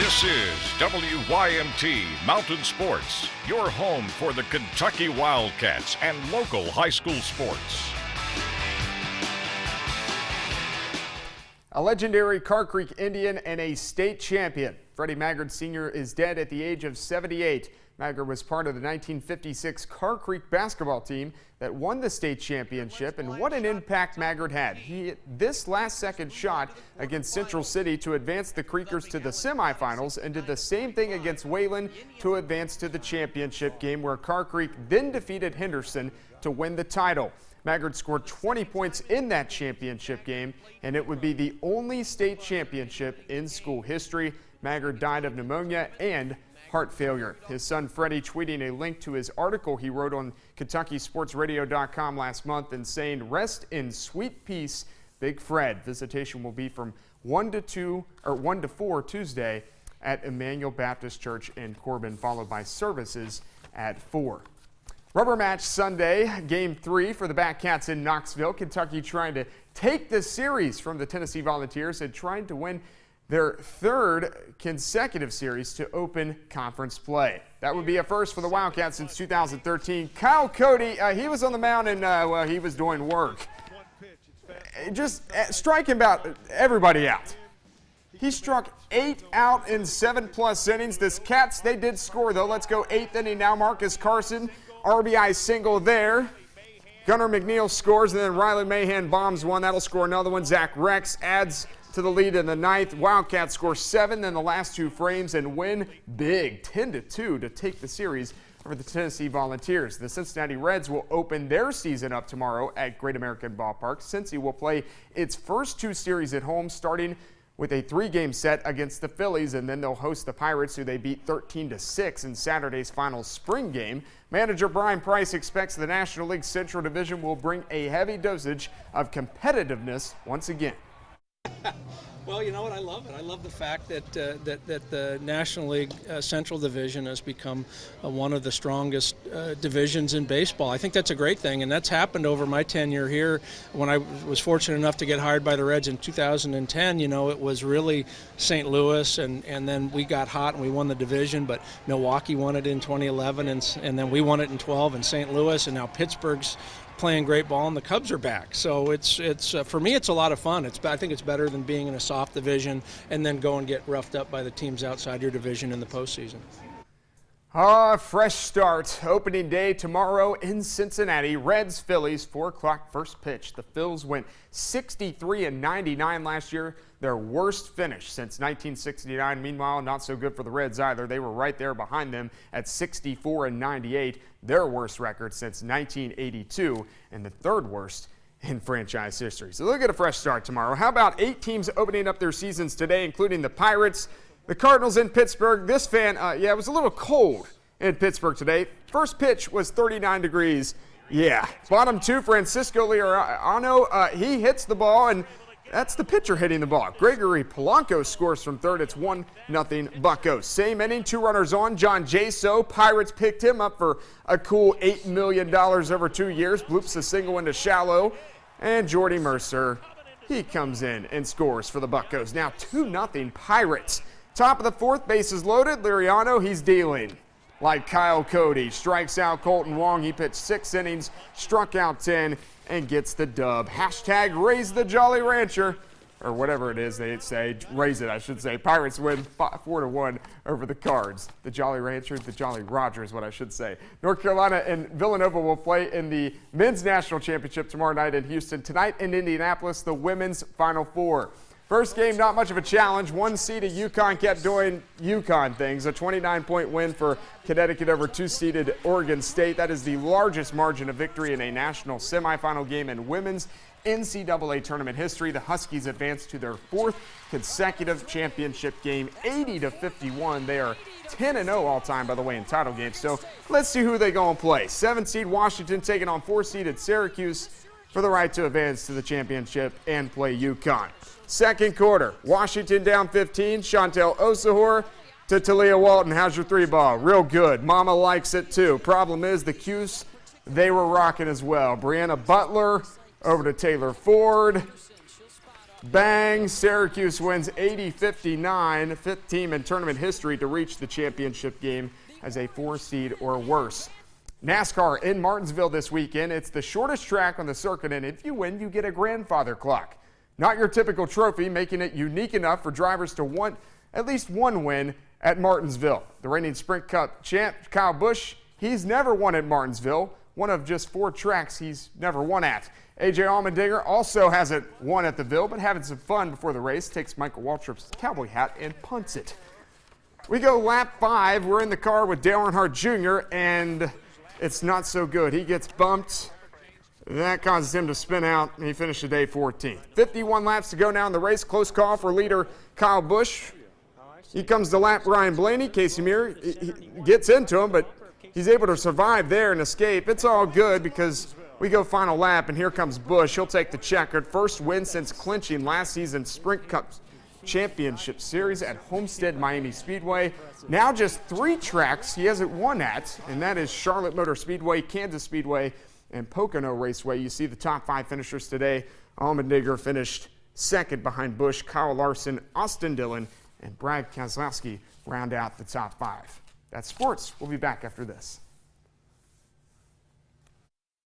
This is WYMT Mountain Sports, your home for the Kentucky Wildcats and local high school sports. A legendary Car Creek Indian and a state champion. Freddie Maggard Sr. is dead at the age of 78. Maggard was part of the 1956 Car Creek basketball team that won the state championship, and what an impact Maggard had. He hit this last-second shot against Central City to advance the Creekers to the semifinals and did the same thing against Wayland to advance to the championship game, where Car Creek then defeated Henderson to win the title. Maggard scored 20 points in that championship game, and it would be the only state championship in school history. Maggard died of pneumonia and heart failure. His son Freddie tweeting a link to his article he wrote on KentuckySportsRadio.com last month and saying, "Rest in sweet peace, Big Fred." Visitation will be from 1 to 4 Tuesday at Emmanuel Baptist Church in Corbin, followed by services at 4. Rubber match Sunday, Game 3 for the Batcats in Knoxville. Kentucky trying to take this series from the Tennessee Volunteers and trying to win their third consecutive series to open conference play. That would be a first for the Wildcats since 2013. Kyle Cody, he was on the mound and, well, he was doing work. Just striking about everybody out. He struck 8 out in 7+ innings. This Cats, they did score, though. Let's go 8th inning now. Marcus Carson, RBI single there. Gunnar McNeil scores, and then Riley Mahan bombs one. That'll score another one. Zach Rex adds to the lead in the 9th. Wildcats score 7 in the last 2 frames and win big, 10-2 to take the series over the Tennessee Volunteers. The Cincinnati Reds will open their season up tomorrow at Great American Ballpark. Cincy will play its first 2 series at home, starting with a 3-game set against the Phillies, and then they'll host the Pirates, who they beat 13-6 in Saturday's final spring game. Manager Brian Price expects the National League Central Division will bring a heavy dosage of competitiveness once again. Well, you know what? I love it. I love the fact that the National League Central Division has become one of the strongest divisions in baseball. I think that's a great thing, and that's happened over my tenure here. When I was fortunate enough to get hired by the Reds in 2010, you know, it was really St. Louis, and then we got hot and we won the division, but Milwaukee won it in 2011, and then we won it in 12 in St. Louis, and now Pittsburgh's playing great ball, and the Cubs are back. So it's for me, it's a lot of fun. I think it's better than being in a soft division and then go and get roughed up by the teams outside your division in the postseason. Fresh start. Opening day tomorrow in Cincinnati. Reds, Phillies, 4 o'clock first pitch. The Phils went 63-99 last year, their worst finish since 1969. Meanwhile, not so good for the Reds either. They were right there behind them at 64-98, their worst record since 1982, and the 3rd worst in franchise history. So look at a fresh start tomorrow. How about 8 teams opening up their seasons today, including the Pirates, the Cardinals in Pittsburgh. This fan, it was a little cold in Pittsburgh today. First pitch was 39 degrees. Yeah. Bottom 2, Francisco Liriano, he hits the ball, and that's the pitcher hitting the ball. Gregory Polanco scores from third. It's 1-0 Buccos. Same inning, 2 runners on. John Jaso, Pirates picked him up for a cool $8 million over 2 years. Bloops a single into shallow. And Jordy Mercer, he comes in and scores for the Buccos. Now 2-0 Pirates. Top of the 4th, bases loaded. Liriano, he's dealing like Kyle Cody. Strikes out Colton Wong. He pitched 6 innings, struck out 10, and gets the dub. Hashtag raise the Jolly Rancher, or whatever it is they say. Raise it, I should say. Pirates win 4-1 over the Cards. The Jolly Rancher, the Jolly Roger is what I should say. North Carolina and Villanova will play in the Men's National Championship tomorrow night in Houston. Tonight in Indianapolis, the Women's Final Four. First game, not much of a challenge. 1 seeded UConn kept doing UConn things. A 29-point win for Connecticut over 2-seeded Oregon State. That is the largest margin of victory in a national semifinal game in women's NCAA tournament history. The Huskies advanced to their 4th consecutive championship game, 80-51. They are 10-0 all-time, by the way, in title games. So let's see who they go and play. 7-seed Washington taking on 4-seeded Syracuse for the right to advance to the championship and play UConn. Second quarter, Washington down 15. Chantel Osahor to Talia Walton. How's your 3-ball? Real good. Mama likes it too. Problem is the Cuse, they were rocking as well. Brianna Butler over to Taylor Ford. Bang! Syracuse wins 80-59, fifth team in tournament history to reach the championship game as a 4 seed or worse. NASCAR in Martinsville this weekend. It's the shortest track on the circuit, and if you win, you get a grandfather clock. Not your typical trophy, making it unique enough for drivers to want at least one win at Martinsville. The reigning Sprint Cup champ, Kyle Busch, he's never won at Martinsville, one of just 4 tracks he's never won at. A.J. Allmendinger also hasn't won at the Ville, but having some fun before the race, takes Michael Waltrip's cowboy hat and punts it. We go lap 5. We're in the car with Dale Earnhardt Jr., and it's not so good. He gets bumped. That causes him to spin out, and he finished the day 14th. 51 laps to go now in the race. Close call for leader Kyle Busch. He comes to lap Ryan Blaney. Casey Muir he gets into him, but he's able to survive there and escape. It's all good because we go final lap, and here comes Busch. He'll take the checkered. First win since clinching last season's Sprint Cup Championship Series at Homestead Miami Speedway. Now just 3 tracks he hasn't won at, and that is Charlotte Motor Speedway, Kansas Speedway, and Pocono Raceway. You see the top 5 finishers today. Allmendinger finished second behind Busch. Kyle Larson, Austin Dillon, and Brad Keselowski round out the top 5. That's sports. We'll be back after this.